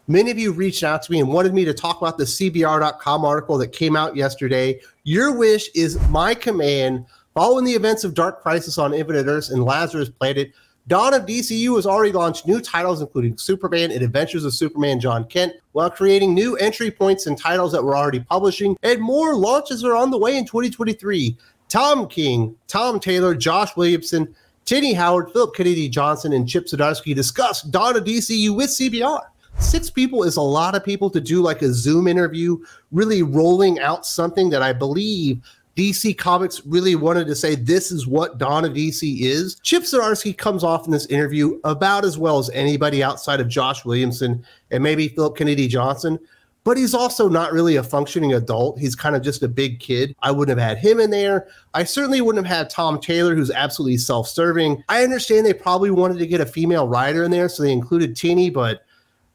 Many of you reached out to me and wanted me to talk about the CBR.com article that came out yesterday. Your wish is my command. Following the events of Dark Crisis on Infinite Earths and Lazarus Planet, Dawn of DCU has already launched new titles, including Superman and Adventures of Superman John Kent, while creating new entry points and titles that we're already publishing, and more launches are on the way in 2023. Tom King, Tom Taylor, Josh Williamson, Tini Howard, Phillip Kennedy Johnson, and Chip Zdarsky discuss Dawn of DCU with CBR. 6 people is a lot of people to do like a Zoom interview, really rolling out something that I believe DC Comics really wanted to say, this is what Dawn of DC is. Chip Zdarsky comes off in this interview about as well as anybody outside of Josh Williamson and maybe Phillip Kennedy Johnson, but he's also not really a functioning adult. He's kind of just a big kid. I wouldn't have had him in there. I certainly wouldn't have had Tom Taylor, who's absolutely self-serving. I understand they probably wanted to get a female writer in there, so they included Tini, but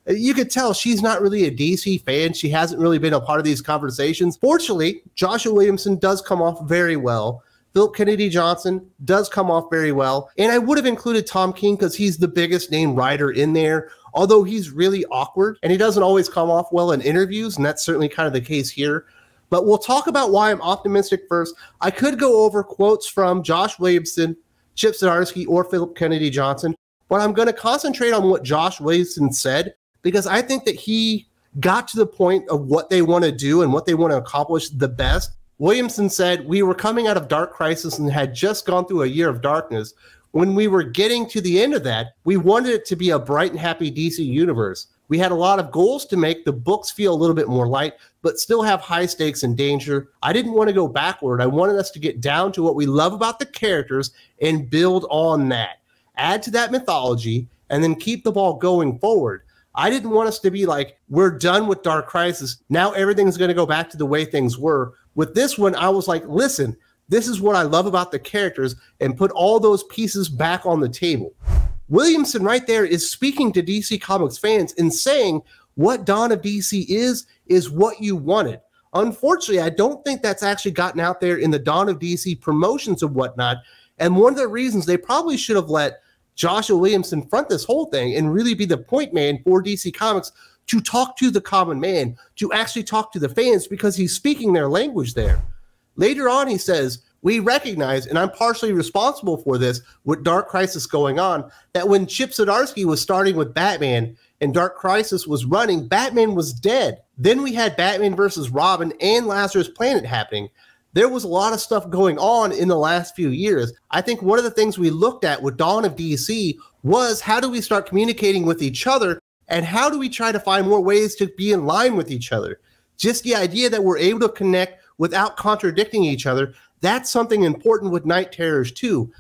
you could tell she's not really a DC fan. She hasn't really been a part of these conversations. Fortunately, Joshua Williamson does come off very well. Phillip Kennedy Johnson does come off very well. And I would have included Tom King because he's the biggest name writer in there, although he's really awkward and he doesn't always come off well in interviews, and that's certainly kind of the case here. But we'll talk about why I'm optimistic first. I could go over quotes from Josh Williamson, Chip Zdarsky, or Phillip Kennedy Johnson, but I'm going to concentrate on what Josh Williamson said, because I think that he got to the point of what they want to do and what they want to accomplish the best. Williamson said, we were coming out of Dark Crisis and had just gone through a year of darkness. When we were getting to the end of that, we wanted it to be a bright and happy DC universe. We had a lot of goals to make the books feel a little bit more light, but still have high stakes and danger. I didn't want to go backward. I wanted us to get down to what we love about the characters and build on that. Add to that mythology and then keep the ball going forward. I didn't want us to be like, we're done with Dark Crisis. Now everything's going to go back to the way things were. With this one, I was like, listen, this is what I love about the characters, and put all those pieces back on the table. Williamson right there is speaking to DC Comics fans and saying what Dawn of DC is what you wanted. Unfortunately, I don't think that's actually gotten out there in the Dawn of DC promotions and whatnot. And one of the reasons they probably should have let Joshua Williamson front this whole thing and really be the point man for DC Comics to talk to the common man, to actually talk to the fans, because he's speaking their language there. Later on, he says, we recognize, and I'm partially responsible for this with Dark Crisis going on, that when Chip Zdarsky was starting with Batman and Dark Crisis was running, Batman was dead. Then we had Batman versus Robin and Lazarus Planet happening. There was a lot of stuff going on in the last few years. I think one of the things we looked at with Dawn of DC was, how do we start communicating with each other, and how do we try to find more ways to be in line with each other? Just the idea that we're able to connect without contradicting each other, that's something important with Night Terrors too.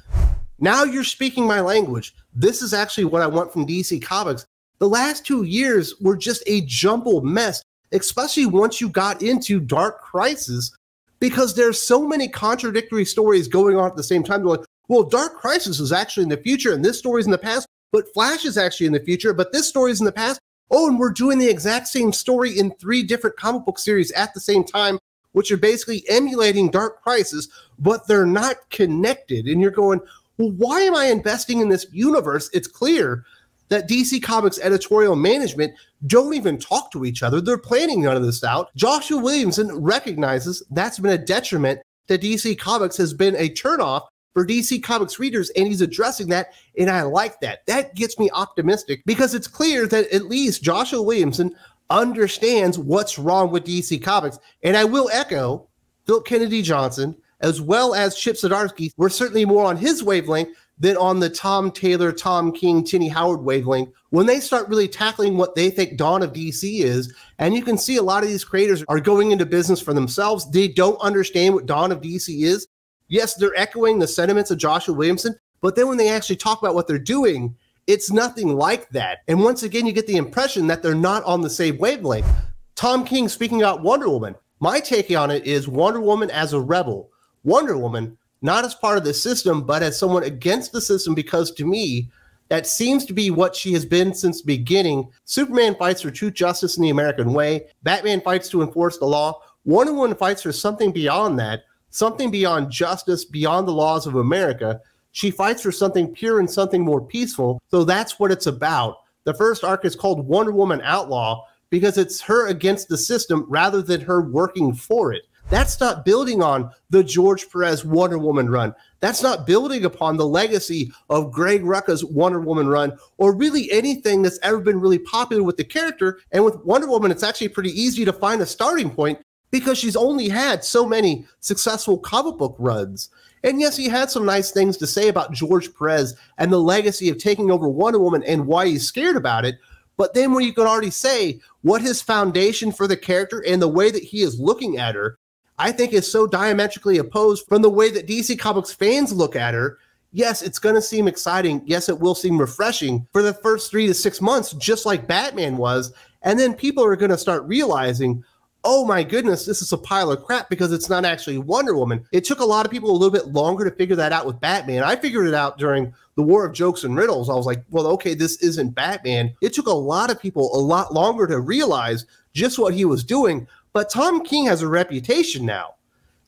Now you're speaking my language. This is actually what I want from DC Comics. The last 2 years were just a jumbled mess, especially once you got into Dark Crisis, because there's so many contradictory stories going on at the same time. They're like, well, Dark Crisis is actually in the future, and this story's in the past, but Flash is actually in the future, but this story's in the past. Oh, and we're doing the exact same story in 3 different comic book series at the same time, which are basically emulating Dark Crisis, but they're not connected. And you're going, well, why am I investing in this universe? It's clear that DC Comics editorial management don't even talk to each other. They're planning none of this out. Joshua Williamson recognizes that's been a detriment to DC Comics, has been a turnoff for DC Comics readers, and he's addressing that, and I like that. That gets me optimistic, because it's clear that at least Joshua Williamson understands what's wrong with DC Comics. And I will echo Phillip Kennedy Johnson, as well as Chip Zdarsky. We're certainly more on his wavelength than on the Tom Taylor, Tom King, Tini Howard wavelength, when they start really tackling what they think Dawn of DC is. And you can see a lot of these creators are going into business for themselves. They don't understand what Dawn of DC is. Yes, they're echoing the sentiments of Joshua Williamson, but then when they actually talk about what they're doing, it's nothing like that. And once again, you get the impression that they're not on the same wavelength. Tom King speaking about Wonder Woman. My take on it is Wonder Woman as a rebel. Wonder Woman, not as part of the system, but as someone against the system, because to me, that seems to be what she has been since the beginning. Superman fights for true justice in the American way. Batman fights to enforce the law. Wonder Woman fights for something beyond that, something beyond justice, beyond the laws of America. She fights for something pure and something more peaceful. So that's what it's about. The first arc is called Wonder Woman Outlaw because it's her against the system rather than her working for it. That's not building on the George Perez Wonder Woman run. That's not building upon the legacy of Greg Rucka's Wonder Woman run, or really anything that's ever been really popular with the character. And with Wonder Woman, it's actually pretty easy to find a starting point because she's only had so many successful comic book runs. And yes, he had some nice things to say about George Perez and the legacy of taking over Wonder Woman and why he's scared about it. But then when you could already say what his foundation for the character and the way that he is looking at her, I think is so diametrically opposed from the way that DC Comics fans look at her. Yes, it's going to seem exciting. Yes, it will seem refreshing for the first 3 to 6 months, just like Batman was. And then people are going to start realizing, oh my goodness, this is a pile of crap because it's not actually Wonder Woman. It took a lot of people a little bit longer to figure that out with Batman. I figured it out during the War of Jokes and Riddles. I was like, well, okay, this isn't Batman. It took a lot of people a lot longer to realize just what he was doing. But Tom King has a reputation now.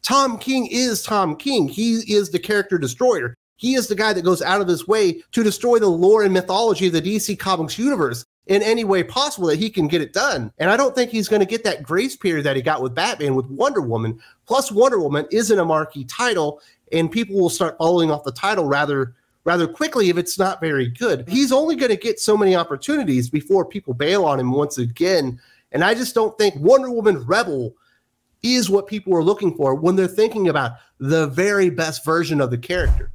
Tom King is Tom King. He is the character destroyer. He is the guy that goes out of his way to destroy the lore and mythology of the DC Comics universe in any way possible that he can get it done. And I don't think he's going to get that grace period that he got with Batman with Wonder Woman. Plus, Wonder Woman isn't a marquee title, and people will start following off the title rather quickly if it's not very good. He's only going to get so many opportunities before people bail on him once again. And I just don't think Wonder Woman Rebel is what people are looking for when they're thinking about the very best version of the character.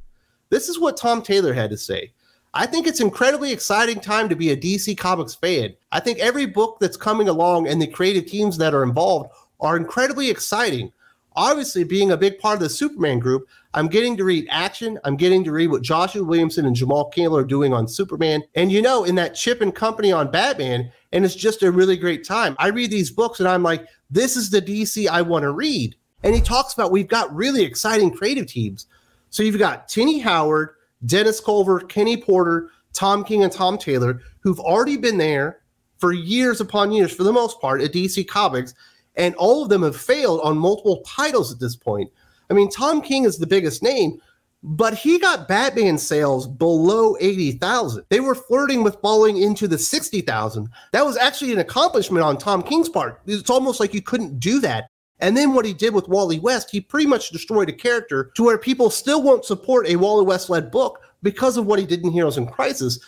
This is what Tom Taylor had to say. I think it's an incredibly exciting time to be a DC Comics fan. I think every book that's coming along and the creative teams that are involved are incredibly exciting. Obviously, being a big part of the Superman group, I'm getting to read action. I'm getting to read what Joshua Williamson and Jamal Campbell are doing on Superman. And you know, in that Chip and Company on Batman, and it's just a really great time. I read these books and I'm like, this is the DC I want to read. And he talks about we've got really exciting creative teams. So you've got Tini Howard, Dennis Culver, Kenny Porter, Tom King, and Tom Taylor, who've already been there for years upon years, for the most part, at DC Comics. And all of them have failed on multiple titles at this point. I mean, Tom King is the biggest name, but he got Batman sales below 80,000. They were flirting with falling into the 60,000. That was actually an accomplishment on Tom King's part. It's almost like you couldn't do that. And then what he did with Wally West, he pretty much destroyed a character to where people still won't support a Wally West-led book because of what he did in Heroes in Crisis.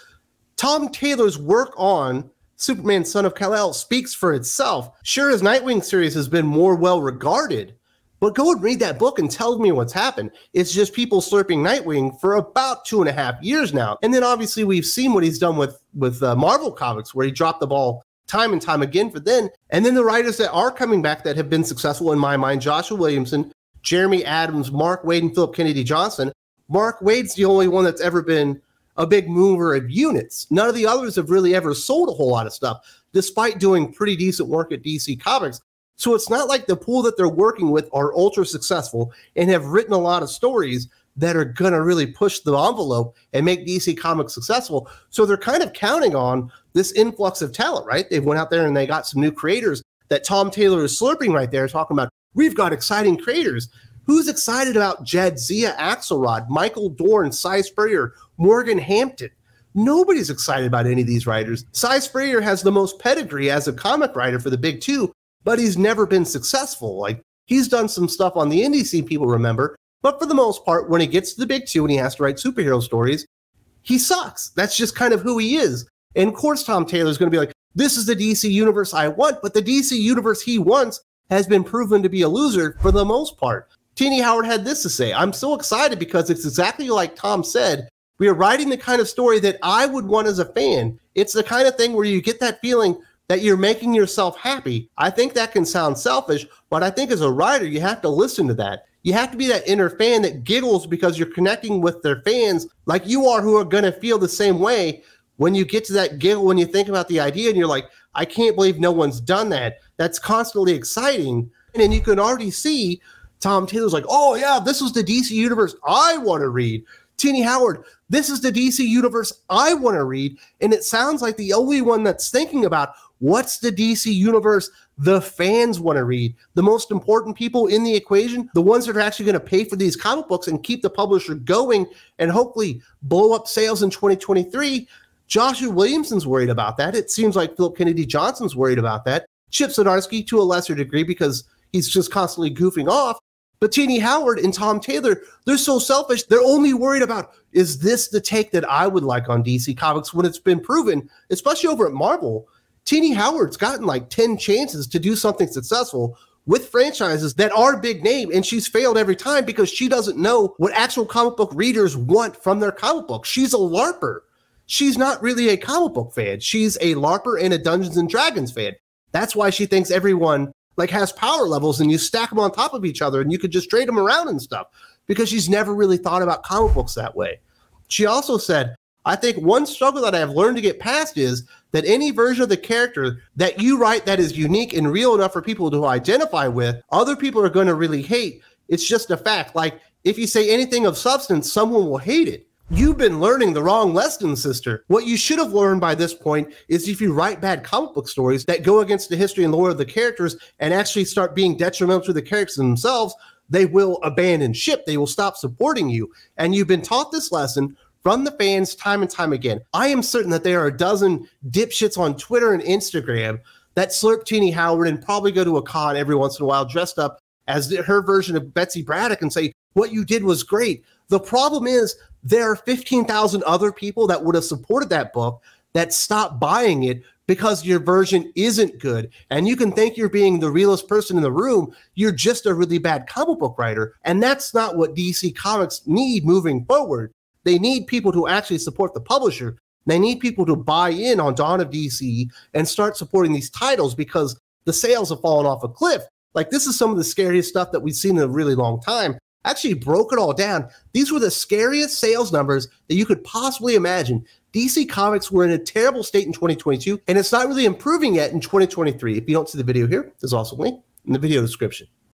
Tom Taylor's work on Superman, Son of Kal-El speaks for itself. Sure, his Nightwing series has been more well-regarded, but go and read that book and tell me what's happened. It's just people slurping Nightwing for about 2.5 years now. And then obviously we've seen what he's done with Marvel Comics, where he dropped the ball time and time again for then. And then the writers that are coming back that have been successful in my mind, Joshua Williamson, Jeremy Adams, Mark Waid, and Phillip Kennedy Johnson. Mark Waid's the only one that's ever been a big mover of units. None of the others have really ever sold a whole lot of stuff, despite doing pretty decent work at DC Comics. So it's not like the pool that they're working with are ultra successful and have written a lot of stories that are going to really push the envelope and make DC Comics successful. So they're kind of counting on this influx of talent, right? They went out there and they got some new creators that Tom Taylor is slurping right there, talking about, we've got exciting creators. Who's excited about Jadzia Axelrod, Michael Dorn, Cy Spurrier, Morgan Hampton? Nobody's excited about any of these writers. Cy Spurrier has the most pedigree as a comic writer for the big two, but he's never been successful. Like, he's done some stuff on the indie scene people remember, but for the most part, when he gets to the big two and he has to write superhero stories, he sucks. That's just kind of who he is. And of course, Tom Taylor's going to be like, this is the DC universe I want, but the DC universe he wants has been proven to be a loser for the most part. Tini Howard had this to say, I'm so excited because it's exactly like Tom said. We are writing the kind of story that I would want as a fan. It's the kind of thing where you get that feeling that you're making yourself happy. I think that can sound selfish, but I think as a writer, you have to listen to that. You have to be that inner fan that giggles because you're connecting with their fans like you are, who are going to feel the same way when you get to that giggle, when you think about the idea and you're like, I can't believe no one's done that. That's constantly exciting. And you can already see Tom Taylor's like, oh yeah, this is the DC universe I want to read. Tini Howard, this is the DC universe I want to read. And it sounds like the only one that's thinking about what's the DC universe the fans want to read. The most important people in the equation, the ones that are actually going to pay for these comic books and keep the publisher going and hopefully blow up sales in 2023, Joshua Williamson's worried about that. It seems like Phillip Kennedy Johnson's worried about that. Chip Zdarsky to a lesser degree because he's just constantly goofing off. But Tini Howard and Tom Taylor, they're so selfish. They're only worried about, is this the take that I would like on DC Comics, when it's been proven, especially over at Marvel, Tini Howard's gotten like 10 chances to do something successful with franchises that are big name, and she's failed every time because she doesn't know what actual comic book readers want from their comic book. She's a LARPer. She's not really a comic book fan. She's a LARPer and a Dungeons and Dragons fan. That's why she thinks everyone like has power levels and you stack them on top of each other and you could just trade them around and stuff, because she's never really thought about comic books that way. She also said, I think one struggle that I have learned to get past is that any version of the character that you write that is unique and real enough for people to identify with, other people are going to really hate. It's just a fact. Like, if you say anything of substance, someone will hate it. You've been learning the wrong lesson, sister. What you should have learned by this point is if you write bad comic book stories that go against the history and lore of the characters and actually start being detrimental to the characters themselves, they will abandon ship. They will stop supporting you. And you've been taught this lesson from the fans time and time again. I am certain that there are a dozen dipshits on Twitter and Instagram that slurp Tini Howard and probably go to a con every once in a while dressed up as her version of Betsy Braddock and say, what you did was great. The problem is there are 15,000 other people that would have supported that book that stopped buying it because your version isn't good. And you can think you're being the realest person in the room. You're just a really bad comic book writer. And that's not what DC Comics need moving forward. They need people to actually support the publisher. They need people to buy in on Dawn of DC and start supporting these titles, because the sales have fallen off a cliff. Like, this is some of the scariest stuff that we've seen in a really long time. Actually broke it all down. These were the scariest sales numbers that you could possibly imagine. DC Comics were in a terrible state in 2022, and it's not really improving yet in 2023. If you don't see the video here, there's also a link in the video description.